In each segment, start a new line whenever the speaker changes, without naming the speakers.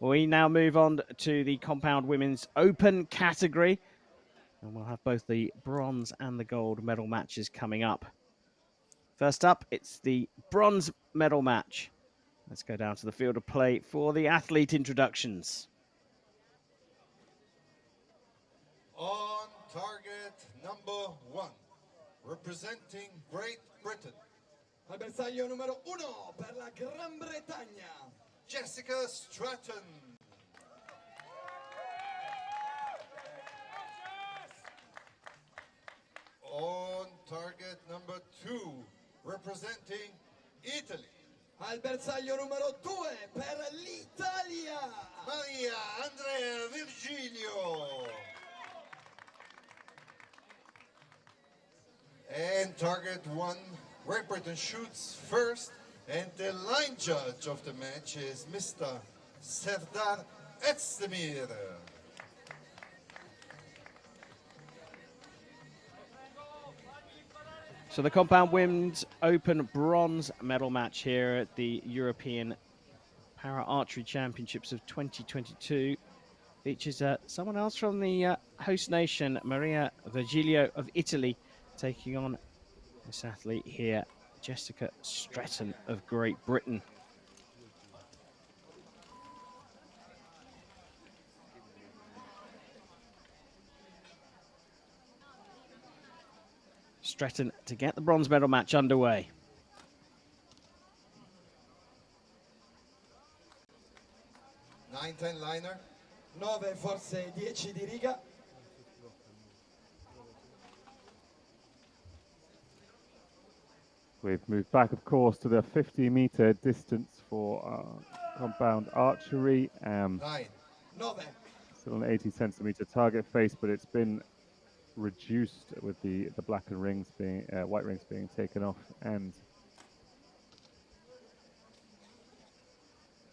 We now move on to the compound women's open category. And we'll have both the bronze and the gold medal matches coming up. First up, it's the bronze medal match. Let's go down to the field of play for the athlete introductions.
On target number 1, representing Great Britain.
Al bersaglio numero 1 per la Gran Bretagna,
Jessica Stretton. On target number 2, representing Italy.
Al bersaglio numero 2 per l'Italia,
Maria Andrea Virgilio. And target 1, Great Britain shoots first, and the line judge of the match is Mr. Serdar Özdemir.
So the compound women's open bronze medal match here at the European Para Archery Championships of 2022 features someone else from the host nation, Maria Virgilio of Italy, taking on this athlete here, Jessica Stretton of Great Britain. Stretton to get the bronze medal match underway.
Nine, 10 liner.
9, forse 10 di riga.
We've moved back, of course, to the 50-meter distance for compound archery.
9.
Still an 80-centimeter target face, but it's been reduced with the black and rings being white rings being taken off, and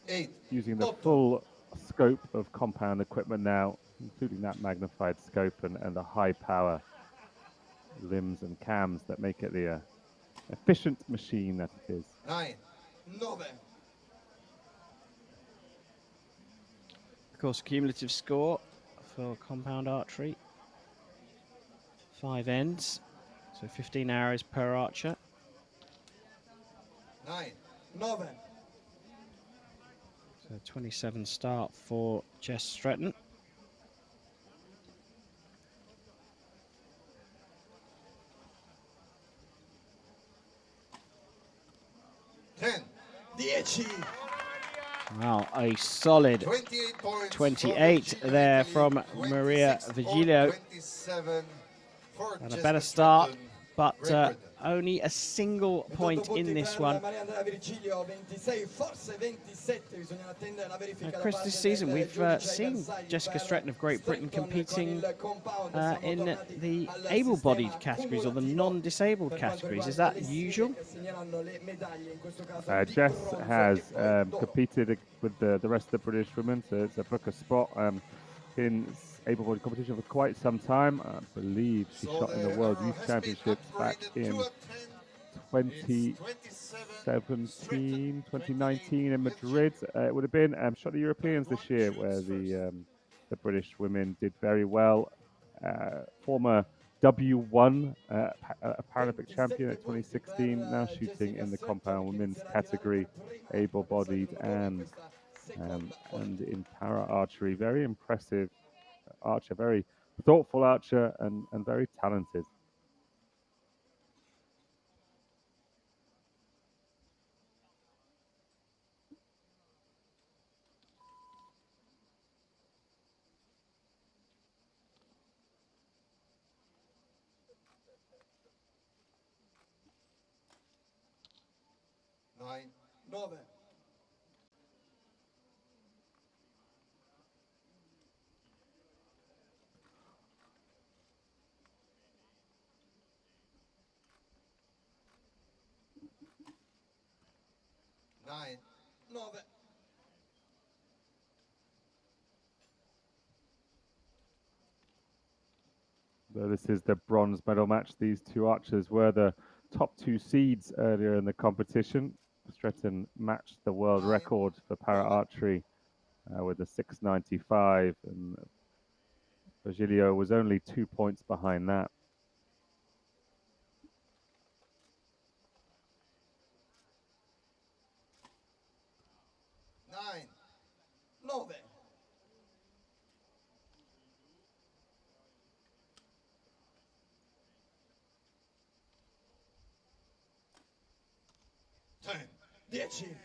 8.
Using the full scope of compound equipment now, including that magnified scope and the high power limbs and cams that make it the efficient machine that it is.
9.
Of course, cumulative score for compound archery. 5 ends, so 15 arrows per archer.
9.
So 27 start for Jess Stretton.
10.
Wow, a solid 28 there from Maria Virgilio. And a better start, but only a single point in this one. Chris, this season we've seen Jessica Stretton of Great Britain competing in the able-bodied categories or the non-disabled categories. Is that usual?
Jess has competed with the rest of the British women to book a spot in able-bodied competition for quite some time. I believe she shot in the World Youth Championships back in 2017, 2019 in Madrid. It would have been shot the Europeans this year, where the British women did very well. Former W1 Paralympic champion at 2016, now shooting in the compound women's category, able-bodied and in para archery. Very impressive archer, very thoughtful archer, and very talented.
Nine.
So this is the bronze medal match. These two archers were the top 2 seeds earlier in the competition. Stretton matched the world record for para archery with a 695, and Virgilio was only 2 points behind that.
Nine. 9.
10.
10.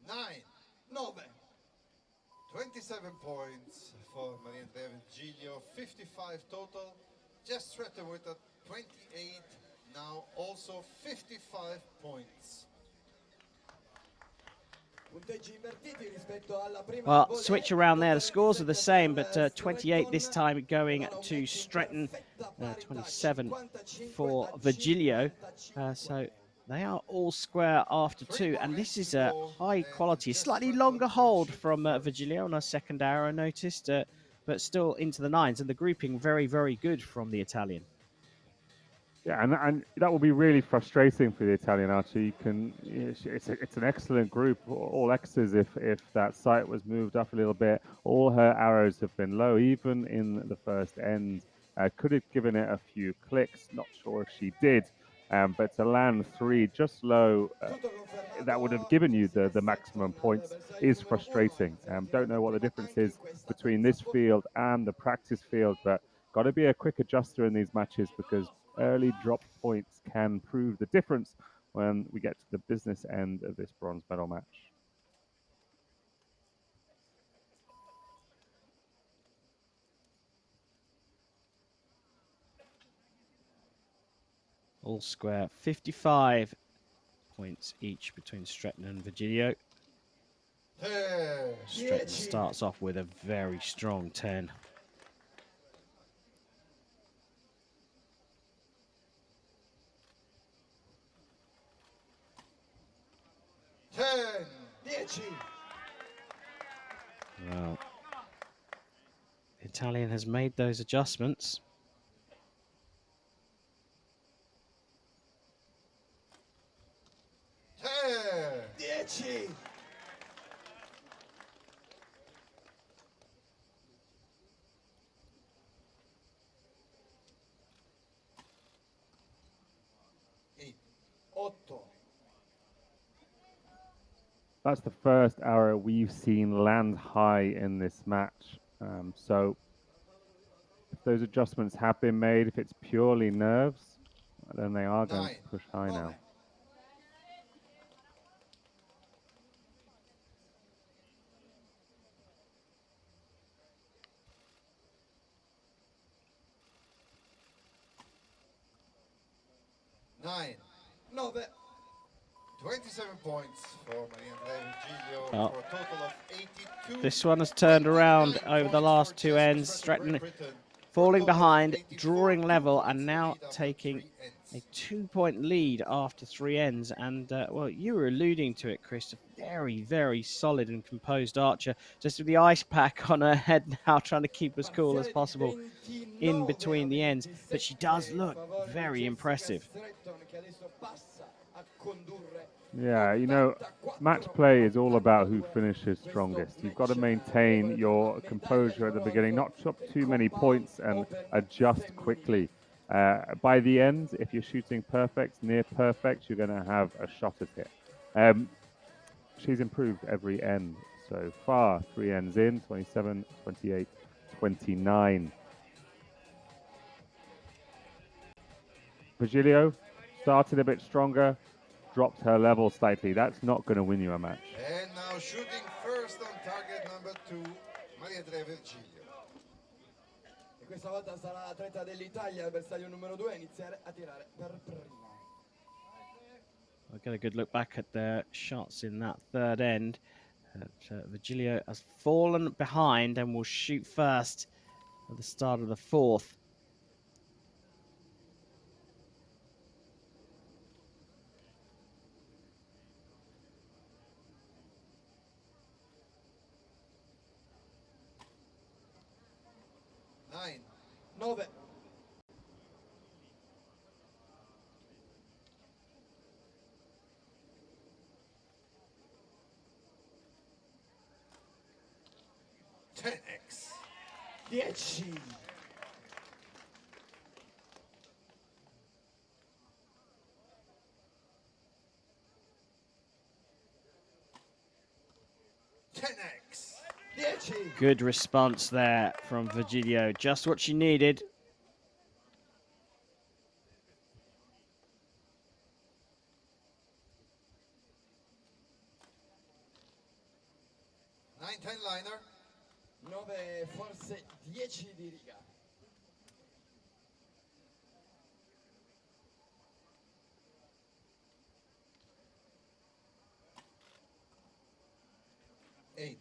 9.
9.
27 points for Maria Andrea Virgilio, 55 total. Just Stretton with a 28, now also 55 points.
Punteggi invertiti rispetto alla prima
Well,
volée.
switch around there. The scores are the same,
per
but 28 this
Stretton.
time going
Ora un
to
match in
Stretton,
perfetta parità,
27
55
for
a
Virgilio.
55.
So they are all square after
3
two,
more
and
games
this is
to
a
go,
high
and
quality,
Just
slightly
Stretton
longer
will
hold
shoot
from
first.
Virgilio on a second arrow, I noticed, but still into the nines, and the grouping very, very good from the Italian.
Yeah, and that will be really frustrating for the Italian archer. You can, it's an excellent group, all X's. If that sight was moved up a little bit, all her arrows have been low, even in the first end. Could have given it a few clicks. Not sure if she did, but to land 3 just low,
Tutto confermato.
that would have given you the
Stretton
maximum
al
points.
bersaglio
Is
numero 1
frustrating.
inizia a
Don't
tirare
know what
per
the
prima
difference
anche in
is
questa
between
terza
this field
formazione.
and the practice field, but got to be a quick adjuster in these matches because early drop points can prove the difference when we get to the business end of this bronze medal match.
All square, 55 points each between Stretton and Virgilio.
10.
Stretton
10.
starts off with a very strong 10.
10.
Well, the Italian has made those adjustments.
Ten.
10.
8.
8.
That's the first arrow we've seen land high in this match. So if those adjustments have been made, if it's purely nerves, then they are going
9.
to push high now.
9.
9.
27 points for Maria Andrea Virgilio
Oh.
for a total of 82.
This one has turned around
29
over the
points
last
for
2
Jessica
ends.
Stretton,
Stretton
Great Britain, for a
falling
total of
behind,
84,
drawing
2
level,
points
and now
lead after
taking
3 ends.
a 2-point lead after 3 ends. And, well, you were alluding to it, Chris. A very, very solid and composed archer. Just with the ice pack on her head now, trying to keep as cool as
Parziale di
possible in
29
between the
a
ends. But she does
27
look
in favore di
very
Jessica
impressive.
Stretton, che adesso passa a condurre
Yeah, you know,
84
match play is all about who
82.
finishes
Questo
strongest. You've
match
got to maintain
regole per
your
la medaglia
composure
di
at the beginning,
bronzo
not drop
del
too many
Compound
points and
Open
adjust
femminile.
quickly. By the end, if you're shooting perfect, near perfect, you're going to have a shot at it. She's improved every end so far. 3 ends in, 27, 28, 29. Virgilio started a bit stronger, dropped her level slightly. That's not going to win you a match.
And now shooting first on target number 2, Maria Andrea Virgilio.
E questa volta sarà l'atleta dell'Italia, il bersaglio numero 2, a iniziare a tirare per prima.
We'll get a good look back at the shots in that third end. Virgilio has fallen behind and will shoot first at the start of the fourth.
9.
10x.
10.
10x.
10.
Good response there from Virgilio. Just what she needed.
Nine-ten liner.
9, forse 10 di riga.
8.
8.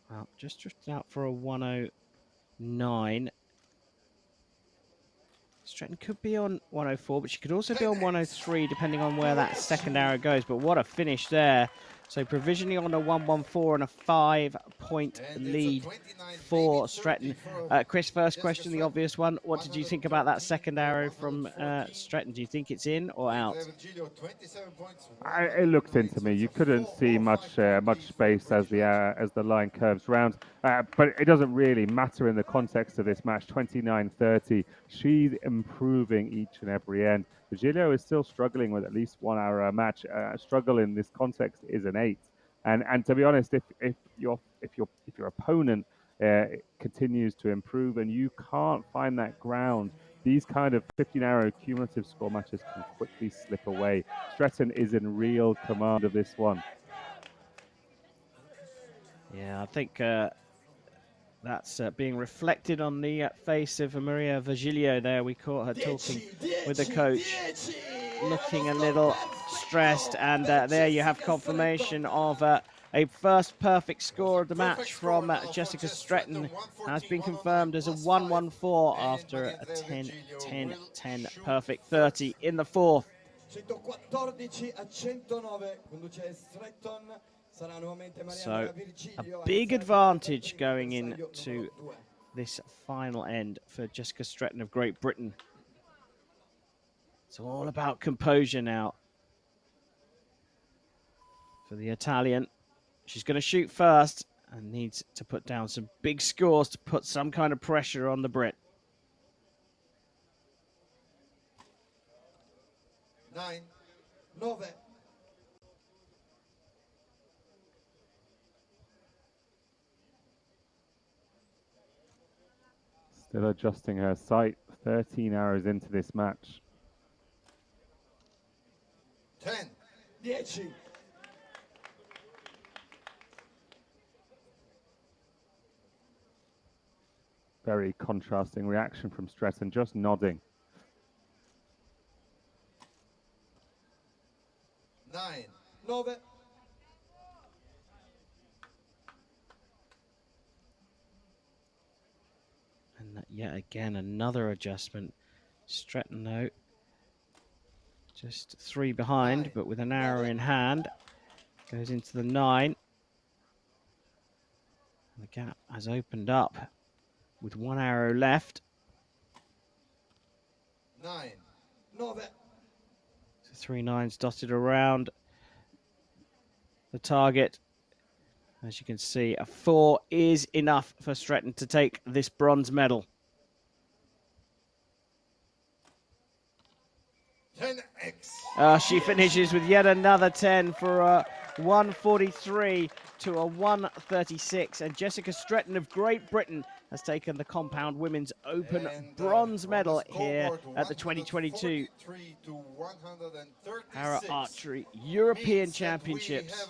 Well, just drifted out for a 109. Stretton could be on 104, but she could also be on 103, depending on where that second arrow goes. But what a finish there. So provisionally on a 114 and a 5-point lead for Stretton. Chris, first question, the obvious one. What did you think about that second arrow from Stretton? Do you think it's in or out?
It looked into me. You couldn't see much space as the line curves round, but it doesn't really matter in the context of this match. 29-30. She's improving each and every end. Virgilio is still struggling with at least 1 arrow a match. Struggle in this context is an 8, and to be honest, if your opponent continues to improve and you can't find that ground, these kind of 15 arrow cumulative score matches can quickly slip away. Stretton is in real command of this one.
Yeah, I think that's being reflected on the face of Maria Virgilio there. We caught her talking with the coach, looking a little stressed, and there you have confirmation of a first perfect score of the match from Jessica Stretton. Has been confirmed as a 114 after a 10-10-10 perfect 30 in the fourth.
114 a 109, conduce Stretton.
So a big advantage going into this final end for Jessica Stretton of Great Britain. It's all about composure now for the Italian. She's going to shoot first and needs to put down some big scores to put some kind of pressure on the Brit.
9.
9.
Still adjusting her sight. 13 arrows into this match.
10.
10.
Very contrasting reaction from Stretton, just nodding.
9.
9.
And yet again, another adjustment. Stretton, though, just 3 behind, but with an arrow in hand, goes into the 9. And the gap has opened up with 1 arrow left.
9.
9.
So 3 9s dotted around the target. As you can see, a 4 is enough for Stretton to take this bronze medal.
10x.
She finishes with yet another 10 for a 143 to a 136. And Jessica Stretton of Great Britain has taken the compound women's open bronze medal here at the 2022 Para Archery European Championships.